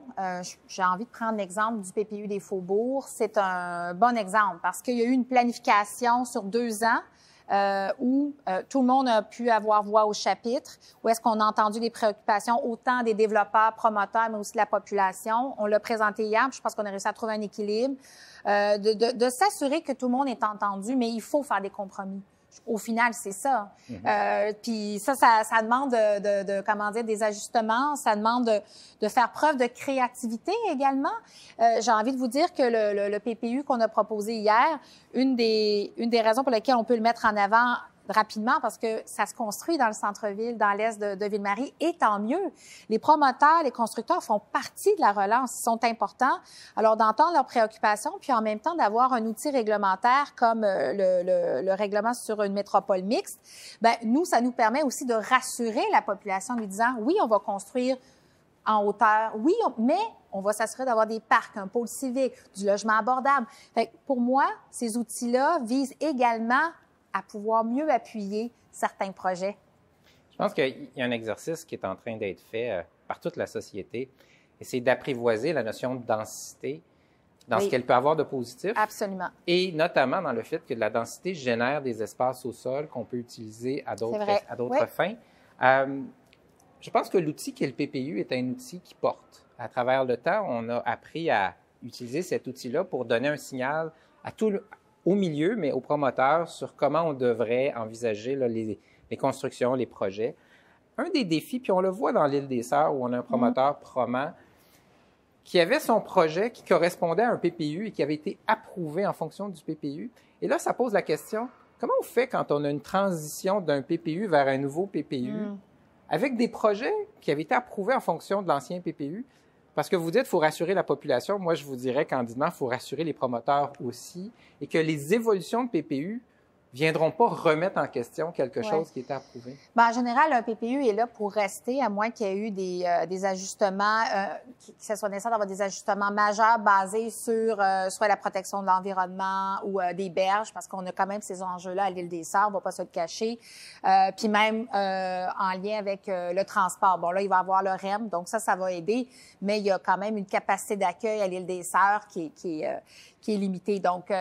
j'ai envie de prendre l'exemple du PPU des Faubourgs. C'est un bon exemple parce qu'il y a eu une planification sur 2 ans où tout le monde a pu avoir voix au chapitre, où est-ce qu'on a entendu les préoccupations autant des développeurs, promoteurs, mais aussi de la population. On l'a présenté hier, puis je pense qu'on a réussi à trouver un équilibre, de s'assurer que tout le monde est entendu, mais il faut faire des compromis. Au final, c'est ça. Puis ça demande comment dire, des ajustements, ça demande de faire preuve de créativité également. J'ai envie de vous dire que le PPU qu'on a proposé hier, une des raisons pour lesquelles on peut le mettre en avant rapidement parce que ça se construit dans le centre-ville, dans l'est de Ville-Marie, et tant mieux. Les promoteurs, les constructeurs font partie de la relance, ils sont importants. Alors, d'entendre leurs préoccupations, puis en même temps d'avoir un outil réglementaire comme le règlement sur une métropole mixte, ben nous, ça nous permet aussi de rassurer la population en lui disant, oui, on va construire en hauteur, oui, mais on va s'assurer d'avoir des parcs, un pôle civique, du logement abordable. Fait que pour moi, ces outils-là visent également à pouvoir mieux appuyer certains projets. Je pense qu'il y a un exercice qui est en train d'être fait par toute la société, et c'est d'apprivoiser la notion de densité dans ce qu'elle peut avoir de positif. Absolument. Et notamment dans le fait que la densité génère des espaces au sol qu'on peut utiliser à d'autres fins. Je pense que l'outil qui est le PPU est un outil qui porte. À travers le temps, on a appris à utiliser cet outil-là pour donner un signal au milieu, mais aux promoteurs sur comment on devrait envisager là, les constructions, les projets. Un des défis, puis on le voit dans l'île des Sœurs où on a un promoteur Proman qui avait son projet qui correspondait à un PPU et qui avait été approuvé en fonction du PPU. Et là, ça pose la question, comment on fait quand on a une transition d'un PPU vers un nouveau PPU avec des projets qui avaient été approuvés en fonction de l'ancien PPU? Parce que vous dites qu'il faut rassurer la population. Moi, je vous dirais candidement, il faut rassurer les promoteurs aussi et que les évolutions de PPU viendront pas remettre en question quelque chose qui était approuvé? En général, un PPU est là pour rester, à moins qu'il y ait eu des ajustements, que ce soit nécessaire d'avoir des ajustements majeurs basés sur soit la protection de l'environnement ou des berges, parce qu'on a quand même ces enjeux-là à l'île des Sœurs, on va pas se le cacher. Puis même en lien avec le transport. Bon, là, il va y avoir le REM, donc ça va aider, mais il y a quand même une capacité d'accueil à l'île des Sœurs qui est limitée, donc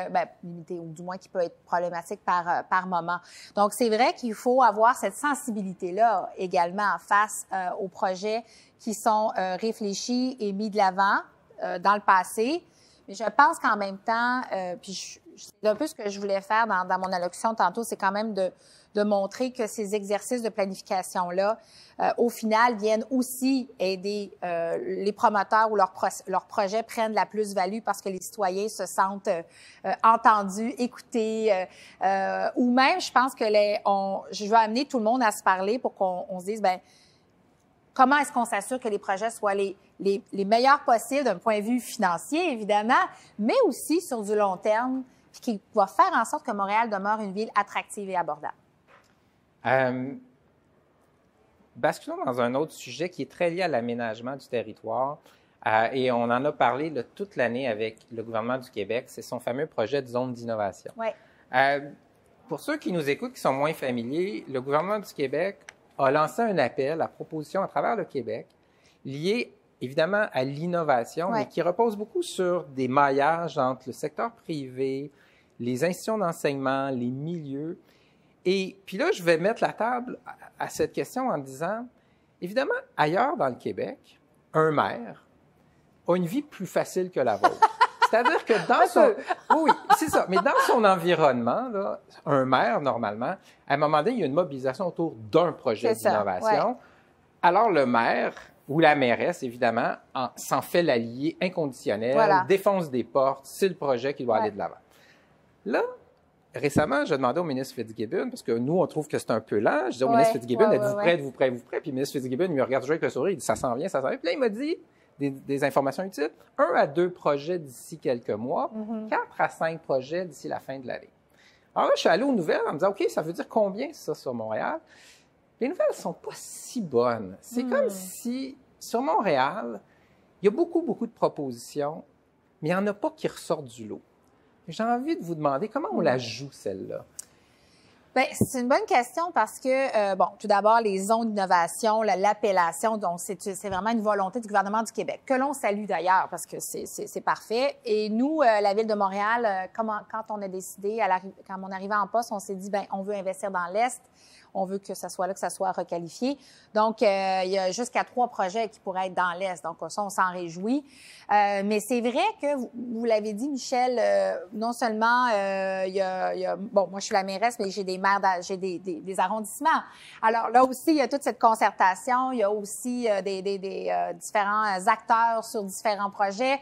limitée, ou du moins qui peut être problématique par moment. Donc, c'est vrai qu'il faut avoir cette sensibilité-là également face aux projets qui sont réfléchis et mis de l'avant dans le passé. Mais je pense qu'en même temps, puis c'est un peu ce que je voulais faire dans mon allocution tantôt, c'est quand même de montrer que ces exercices de planification-là, au final, viennent aussi aider les promoteurs ou leurs projets prennent la plus-value parce que les citoyens se sentent entendus, écoutés, ou même, je pense que je veux amener tout le monde à se parler pour qu'on se dise, comment est-ce qu'on s'assure que les projets soient les meilleurs possibles d'un point de vue financier, évidemment, mais aussi sur du long terme, puis qui va faire en sorte que Montréal demeure une ville attractive et abordable. Basculons dans un autre sujet qui est très lié à l'aménagement du territoire. Et on en a parlé toute l'année avec le gouvernement du Québec. C'est son fameux projet de zone d'innovation. Oui. Pour ceux qui nous écoutent, qui sont moins familiers, le gouvernement du Québec a lancé un appel à proposition à travers le Québec lié évidemment à l'innovation, mais qui repose beaucoup sur des maillages entre le secteur privé, les institutions d'enseignement, les milieux. Et puis là, je vais mettre la table à cette question en disant, évidemment, ailleurs dans le Québec, un maire a une vie plus facile que la vôtre. C'est-à-dire que dans son... Oui, c'est ça. Mais dans son environnement, là, un maire, normalement, à un moment donné, il y a une mobilisation autour d'un projet d'innovation. Ouais. Alors, le maire ou la mairesse, évidemment, s'en fait l'allié inconditionnel, défonce des portes, c'est le projet qui doit aller de l'avant. Là, récemment, je demandais au ministre Fitzgibbon, parce que nous, on trouve que c'est un peu lent. Je disais au ministre Fitzgibbon, êtes-vous prêt, êtes-vous prêt, êtes-vous prêt? Puis le ministre Fitzgibbon, il me regarde toujours avec le sourire, il dit, ça s'en vient, ça s'en vient. Puis là, il m'a dit des informations utiles. 1 à 2 projets d'ici quelques mois, 4 à 5 projets d'ici la fin de l'année. Alors là, je suis allé aux nouvelles en me disant, OK, ça veut dire combien ça sur Montréal? Les nouvelles ne sont pas si bonnes. C'est comme si, sur Montréal, il y a beaucoup, beaucoup de propositions, mais il n'y en a pas qui ressortent du lot. J'ai envie de vous demander comment on la joue, celle-là? Bien, c'est une bonne question parce que, tout d'abord, les zones d'innovation, l'appellation, donc c'est vraiment une volonté du gouvernement du Québec, que l'on salue d'ailleurs parce que c'est parfait. Et nous, la Ville de Montréal, quand on a décidé, quand on arrivait en poste, on s'est dit, on veut investir dans l'Est. On veut que ça soit là, que ça soit requalifié. Donc, il y a jusqu'à 3 projets qui pourraient être dans l'Est. Donc, ça, on s'en réjouit. Mais c'est vrai que, vous l'avez dit, Michel, non seulement moi, je suis la mairesse, mais j'ai des maires, j'ai des arrondissements. Alors, là aussi, il y a toute cette concertation. Il y a aussi des différents acteurs sur différents projets.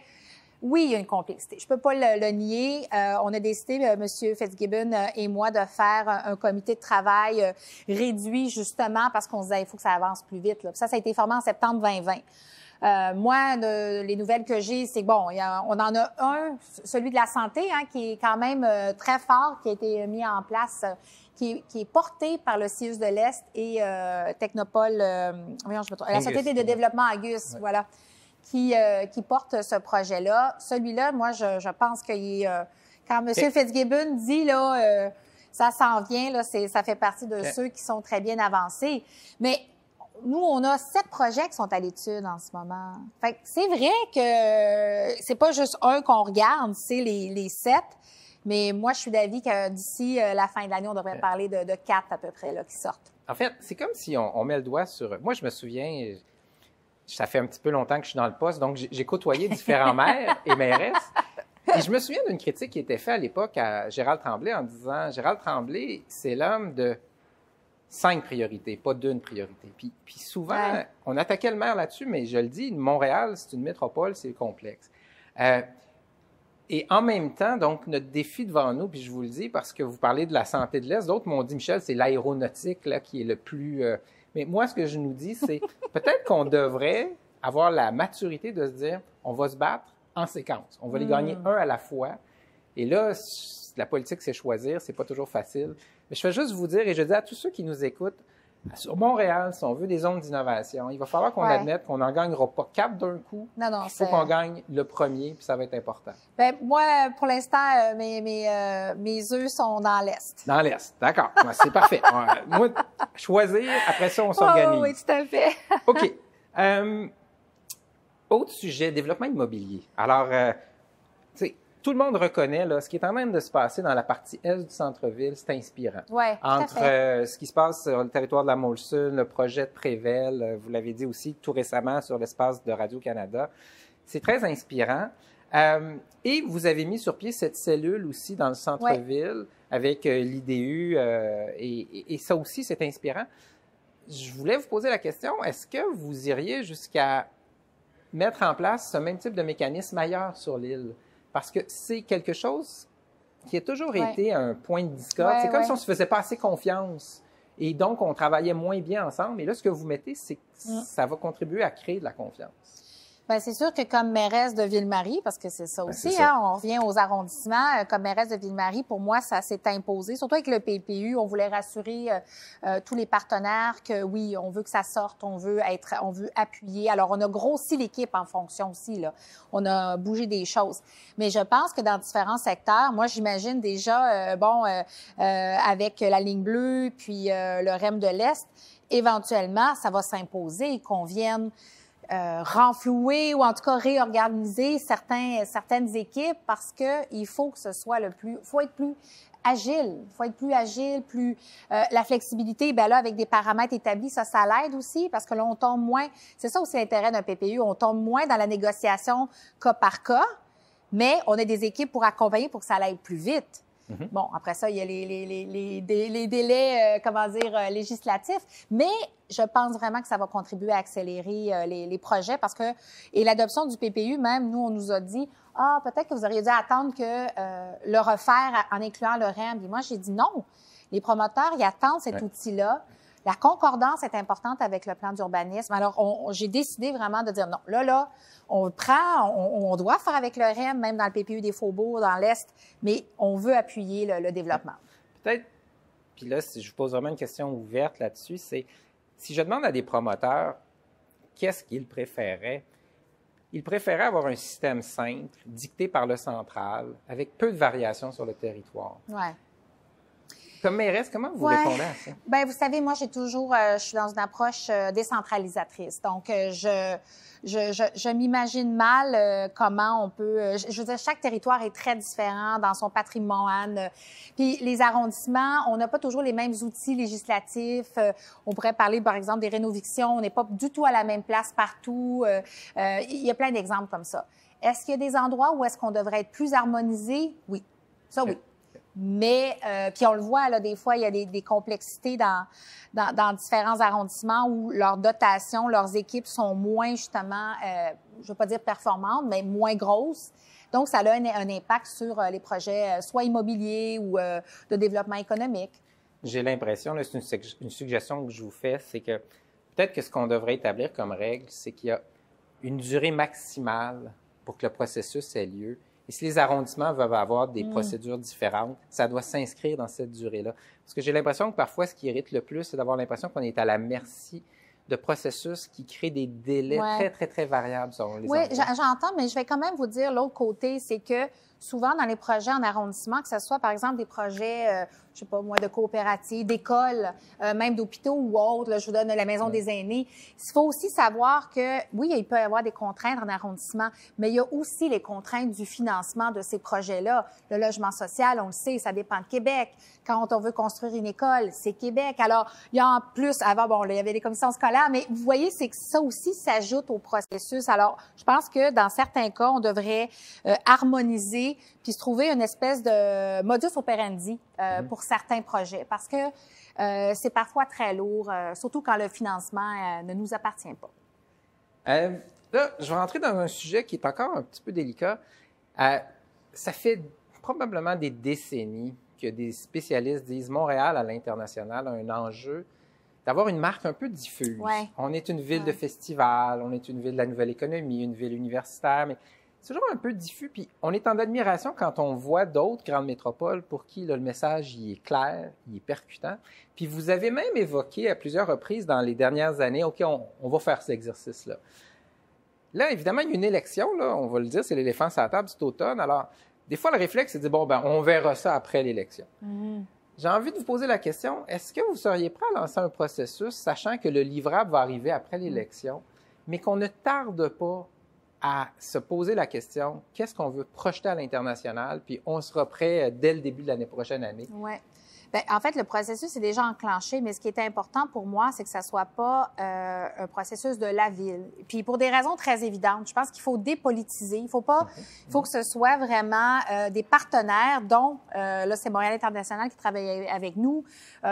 Oui, il y a une complexité. Je peux pas le nier. On a décidé, M. Fitzgibbon et moi, de faire un comité de travail réduit justement parce qu'on se disait il faut que ça avance plus vite. Là. Ça a été formé en septembre 2020. Moi, les nouvelles que j'ai, c'est bon, on en a un, celui de la santé, qui est quand même très fort, qui a été mis en place, qui est porté par le CIUS de l'Est et Technopole, la Société de développement Agus, voilà. Qui porte ce projet-là. Celui-là, moi, je pense qu'il quand M. Fitzgibbon dit, là, ça s'en vient, là, ça fait partie de ceux qui sont très bien avancés. Mais nous, on a 7 projets qui sont à l'étude en ce moment. Fait que c'est vrai que c'est pas juste un qu'on regarde, c'est les 7. Mais moi, je suis d'avis que d'ici la fin de l'année, on devrait parler de 4 à peu près là, qui sortent. En fait, c'est comme si on met le doigt sur... Moi, je me souviens... Ça fait un petit peu longtemps que je suis dans le poste, donc j'ai côtoyé différents maires et mairesses. Et je me souviens d'une critique qui était faite à l'époque à Gérald Tremblay en disant « Gérald Tremblay, c'est l'homme de 5 priorités, pas d'une priorité. » Puis souvent, on attaquait le maire là-dessus, mais je le dis, Montréal, c'est une métropole, c'est complexe. Et en même temps, donc, notre défi devant nous, puis je vous le dis parce que vous parlez de la santé de l'Est, d'autres m'ont dit « Michel, c'est l'aéronautique là qui est le plus... Mais moi, ce que je nous dis, c'est peut-être qu'on devrait avoir la maturité de se dire, on va se battre en séquence. On va les gagner un à la fois. Et là, la politique, c'est choisir, c'est pas toujours facile. Mais je vais juste vous dire, et je dis à tous ceux qui nous écoutent, sur Montréal, si on veut des zones d'innovation, il va falloir qu'on admette qu'on n'en gagnera pas 4 d'un coup. Non, il faut qu'on gagne le premier, puis ça va être important. Ben, moi, pour l'instant, mes œufs sont dans l'Est. Dans l'Est, d'accord. Ouais, c'est parfait. Moi, choisir, après ça, on s'organise. Oui, tout à fait. OK. Autre sujet, développement immobilier. Alors, tu sais, tout le monde reconnaît là, ce qui est en train de se passer dans la partie est du centre-ville, c'est inspirant. Oui, entre ce qui se passe sur le territoire de la Molson, le projet de Prével, vous l'avez dit aussi tout récemment sur l'espace de Radio-Canada, c'est très inspirant. Et vous avez mis sur pied cette cellule aussi dans le centre-ville avec l'IDU et ça aussi, c'est inspirant. Je voulais vous poser la question, est-ce que vous iriez jusqu'à mettre en place ce même type de mécanisme ailleurs sur l'île? Parce que c'est quelque chose qui a toujours été un point de discorde. C'est comme si on ne se faisait pas assez confiance. Et donc, on travaillait moins bien ensemble. Et là, ce que vous mettez, c'est que ça va contribuer à créer de la confiance. Bien, c'est sûr que comme mairesse de Ville-Marie, parce que c'est ça aussi, hein, on revient aux arrondissements, comme mairesse de Ville-Marie, pour moi, ça s'est imposé. Surtout avec le PPU, on voulait rassurer tous les partenaires que oui, on veut que ça sorte, on veut appuyer. Alors, on a grossi l'équipe en fonction aussi, là. On a bougé des choses. Mais je pense que dans différents secteurs, moi, j'imagine déjà, avec la ligne bleue, puis le REM de l'Est, éventuellement, ça va s'imposer qu'on vienne renflouer ou en tout cas réorganiser certaines équipes parce que il faut que ce soit faut être plus agile. Il faut être plus agile, la flexibilité, ben là, avec des paramètres établis, ça l'aide aussi parce que là, on tombe moins. C'est ça aussi l'intérêt d'un PPU. On tombe moins dans la négociation cas par cas, mais on a des équipes pour accompagner pour que ça aille plus vite. Bon, après ça, il y a les délais, législatifs, mais je pense vraiment que ça va contribuer à accélérer les projets parce que, et l'adoption du PPU, même, nous, on nous a dit, peut-être que vous auriez dû attendre que le refaire en incluant le REM. Et moi, j'ai dit non. Les promoteurs, ils attendent cet outil-là. La concordance est importante avec le plan d'urbanisme. Alors, j'ai décidé vraiment de dire non. Là, on doit faire avec le REM, même dans le PPU des Faubourgs, dans l'Est, mais on veut appuyer le développement. Peut-être, puis là, si je vous pose vraiment une question ouverte là-dessus, c'est si je demande à des promoteurs qu'est-ce qu'ils préféraient, ils préféraient avoir un système simple, dicté par le central, avec peu de variations sur le territoire. Oui. Comme mairesse, comment vous répondez à ça? Bien, vous savez, moi, je suis dans une approche décentralisatrice. Donc, je m'imagine mal comment on peut... je veux dire, chaque territoire est très différent dans son patrimoine. Puis les arrondissements, on n'a pas toujours les mêmes outils législatifs. On pourrait parler, par exemple, des rénovictions. On n'est pas du tout à la même place partout. Il y a plein d'exemples comme ça. Est-ce qu'il y a des endroits où est-ce qu'on devrait être plus harmonisé? Oui. Ça, oui. Mais, puis on le voit, là, des fois, il y a des complexités dans différents arrondissements où leurs dotations, leurs équipes sont moins, justement, je ne veux pas dire performantes, mais moins grosses. Donc, ça a un impact sur les projets, soit immobiliers ou de développement économique. J'ai l'impression, là, c'est une suggestion que je vous fais, c'est que peut-être que ce qu'on devrait établir comme règle, c'est qu'il y a une durée maximale pour que le processus ait lieu. Et si les arrondissements veulent avoir des procédures différentes, ça doit s'inscrire dans cette durée-là. Parce que j'ai l'impression que parfois, ce qui irrite le plus, c'est d'avoir l'impression qu'on est à la merci de processus qui créent des délais très, très, très variables selon les endroits. Oui, j'entends, mais je vais quand même vous dire l'autre côté, c'est que souvent dans les projets en arrondissement, que ce soit par exemple des projets, je sais pas moi, de coopératives, d'écoles, même d'hôpitaux ou autres, là, je vous donne la maison des aînés, il faut aussi savoir que, oui, il peut y avoir des contraintes en arrondissement, mais il y a aussi les contraintes du financement de ces projets-là. Le logement social, on le sait, ça dépend de Québec. Quand on veut construire une école, c'est Québec. Alors, il y a en plus, avant, bon, là, il y avait des commissions scolaires, mais vous voyez, c'est que ça aussi s'ajoute au processus. Alors, je pense que dans certains cas, on devrait harmoniser puis se trouver une espèce de modus operandi pour certains projets, parce que c'est parfois très lourd, surtout quand le financement ne nous appartient pas. Là, je vais rentrer dans un sujet qui est encore un petit peu délicat. Ça fait probablement des décennies que des spécialistes disent Montréal à l'international a un enjeu d'avoir une marque un peu diffuse. Ouais. On est une ville de festivals, on est une ville de la nouvelle économie, une ville universitaire, mais c'est toujours un peu diffus. Puis on est en admiration quand on voit d'autres grandes métropoles pour qui là, le message il est clair, il est percutant. Puis vous avez même évoqué à plusieurs reprises dans les dernières années, OK, on va faire cet exercice-là. Là, évidemment, il y a une élection, là, on va le dire, c'est l'éléphant sur la table cet automne. Alors, des fois, le réflexe, c'est de dire, bon, ben, on verra ça après l'élection. J'ai envie de vous poser la question, est-ce que vous seriez prêt à lancer un processus, sachant que le livrable va arriver après l'élection, mais qu'on ne tarde pas à se poser la question, qu'est-ce qu'on veut projeter à l'international, puis on sera prêt dès le début de l'année prochaine année? Oui. Bien, en fait, le processus est déjà enclenché, mais ce qui est important pour moi, c'est que ça soit pas un processus de la ville. Puis pour des raisons très évidentes, je pense qu'il faut dépolitiser. Il faut que ce soit vraiment des partenaires, dont là c'est Montréal International qui travaille avec nous,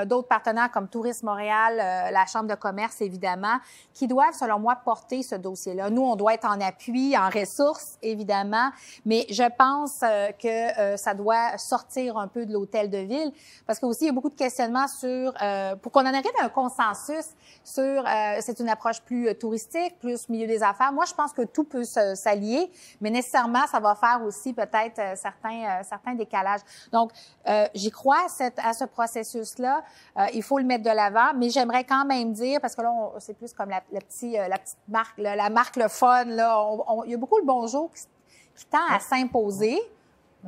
d'autres partenaires comme Tourisme Montréal, la Chambre de commerce évidemment, qui doivent, selon moi, porter ce dossier-là. Nous, on doit être en appui, en ressources évidemment, mais je pense que ça doit sortir un peu de l'hôtel de ville, parce que aussi, il y a beaucoup de questionnements sur, pour qu'on en arrive à un consensus sur, c'est une approche plus touristique, plus milieu des affaires. Moi, je pense que tout peut s'allier, mais nécessairement, ça va faire aussi peut-être certains décalages. Donc, j'y crois à ce processus-là. Il faut le mettre de l'avant, mais j'aimerais quand même dire, parce que là, c'est plus comme la petite marque, la marque le fun, là. Il y a beaucoup le bonjour qui tend à s'imposer.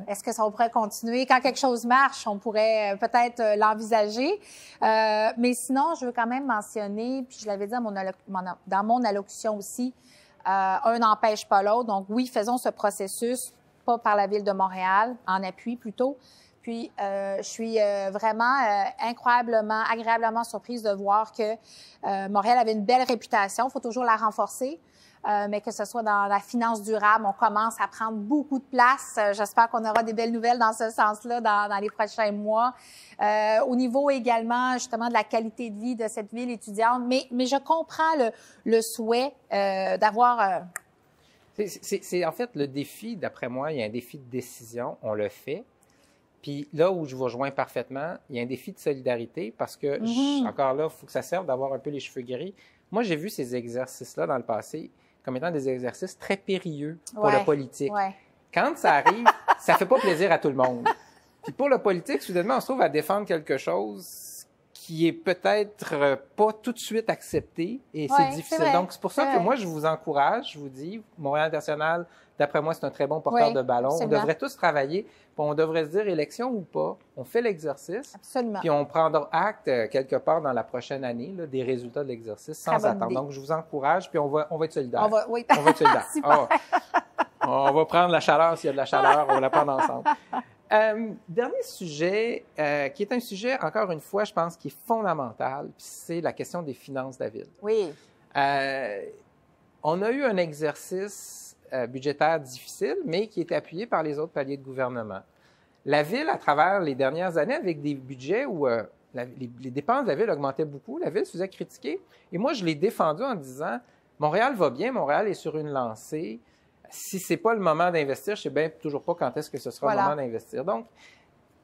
Est-ce que ça pourrait continuer? Quand quelque chose marche, on pourrait peut-être l'envisager. Mais sinon, je veux quand même mentionner, puis je l'avais dit dans mon allocution aussi, un n'empêche pas l'autre. Donc oui, faisons ce processus, pas par la Ville de Montréal, en appui plutôt. Puis je suis vraiment agréablement surprise de voir que Montréal avait une belle réputation. Il faut toujours la renforcer. Mais que ce soit dans la finance durable, on commence à prendre beaucoup de place. J'espère qu'on aura des belles nouvelles dans ce sens-là dans les prochains mois. Au niveau également, justement, de la qualité de vie de cette ville étudiante. Mais je comprends le souhait d'avoir... C'est en fait le défi, d'après moi, il y a un défi de décision, on le fait. Puis là où je vous rejoins parfaitement, il y a un défi de solidarité parce que, encore là, il faut que ça serve d'avoir un peu les cheveux gris. Moi, j'ai vu ces exercices-là dans le passé comme étant des exercices très périlleux pour le politique. Ouais. Quand ça arrive, ça fait pas plaisir à tout le monde. Puis pour le politique, soudainement, on se trouve à défendre quelque chose qui est peut-être pas tout de suite accepté et c'est difficile. Donc, c'est pour ça que moi, je vous encourage, je vous dis, Montréal International, d'après moi, c'est un très bon porteur de ballon. Absolument. On devrait tous travailler, puis on devrait se dire, élection ou pas, on fait l'exercice. Absolument. Puis on prendra acte quelque part dans la prochaine année là, des résultats de l'exercice sans attendre. Donc, je vous encourage, puis on va être solidaires. On va être solidaires. On va prendre la chaleur s'il y a de la chaleur, on va la prendre ensemble. Dernier sujet, qui est un sujet, encore une fois, je pense, qui est fondamental, puis c'est la question des finances de la ville. Oui. On a eu un exercice budgétaire difficile, mais qui était appuyé par les autres paliers de gouvernement. La ville, à travers les dernières années, avec des budgets où les dépenses de la ville augmentaient beaucoup, la ville se faisait critiquer. Et moi, je l'ai défendu en disant, Montréal va bien, Montréal est sur une lancée. Si c'est pas le moment d'investir, je sais bien toujours pas quand est-ce que ce sera le moment d'investir. Donc,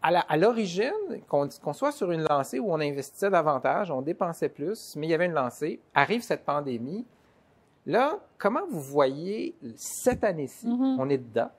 à l'origine, qu'on soit sur une lancée où on investissait davantage, on dépensait plus, mais il y avait une lancée, arrive cette pandémie. Là, comment vous voyez cette année-ci, on est dedans,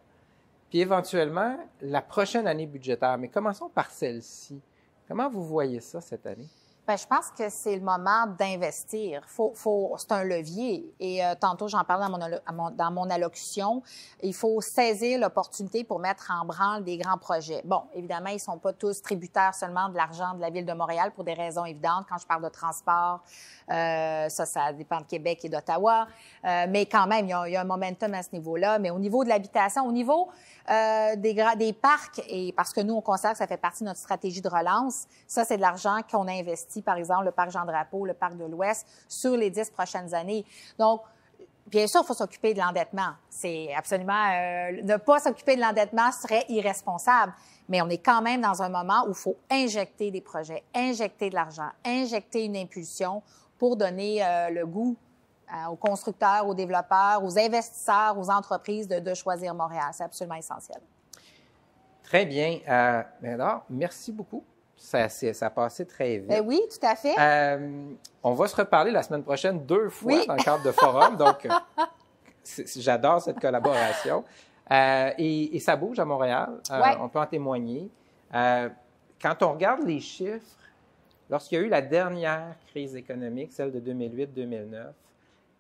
puis éventuellement la prochaine année budgétaire, mais commençons par celle-ci. Comment vous voyez ça cette année? Bien, je pense que c'est le moment d'investir. C'est un levier. Et tantôt, j'en parlais dans mon allocution. Il faut saisir l'opportunité pour mettre en branle des grands projets. Bon, évidemment, ils ne sont pas tous tributaires seulement de l'argent de la Ville de Montréal pour des raisons évidentes. Quand je parle de transport, ça dépend de Québec et d'Ottawa. Mais quand même, il y a un momentum à ce niveau-là. Mais au niveau de l'habitation, au niveau des parcs, et parce que nous, on considère que ça fait partie de notre stratégie de relance, ça, c'est de l'argent qu'on a investi, par exemple, le parc Jean-Drapeau, le parc de l'Ouest, sur les 10 prochaines années. Donc, bien sûr, il faut s'occuper de l'endettement. C'est absolument... ne pas s'occuper de l'endettement serait irresponsable. Mais on est quand même dans un moment où il faut injecter des projets, injecter de l'argent, injecter une impulsion pour donner le goût aux constructeurs, aux développeurs, aux investisseurs, aux entreprises de choisir Montréal. C'est absolument essentiel. Très bien. Alors, merci beaucoup. Ça a passé très vite. Ben oui, tout à fait. On va se reparler la semaine prochaine 2 fois dans le cadre de forum. Donc, j'adore cette collaboration. Et ça bouge à Montréal, Ouais. on peut en témoigner. Quand on regarde les chiffres, lorsqu'il y a eu la dernière crise économique, celle de 2008-2009,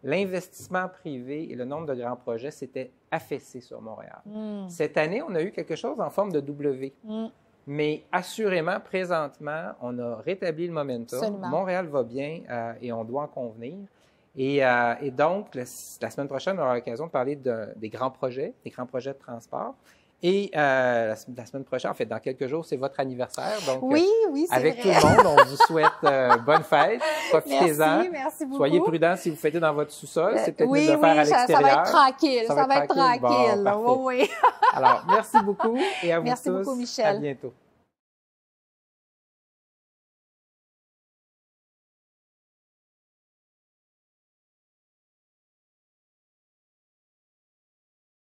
l'investissement privé et le nombre de grands projets s'étaient affaissés sur Montréal. Cette année, on a eu quelque chose en forme de W. Mais assurément, présentement, on a rétabli le momentum. Absolument. Montréal va bien et on doit en convenir. Et donc, la semaine prochaine, on aura l'occasion de parler des grands projets de transport. Et la semaine prochaine, en fait, dans quelques jours, c'est votre anniversaire. Donc, oui, c'est avec vrai. tout le monde, on vous souhaite bonne fête. Profitez-en. Merci beaucoup. Soyez prudents si vous fêtez dans votre sous-sol. C'est peut-être oui, mieux de le faire à ça l'extérieur. va être tranquille. Ça va être tranquille. Bon, parfait. Oui, oui. Alors, merci beaucoup et à vous Merci tous. beaucoup, Michel. À bientôt.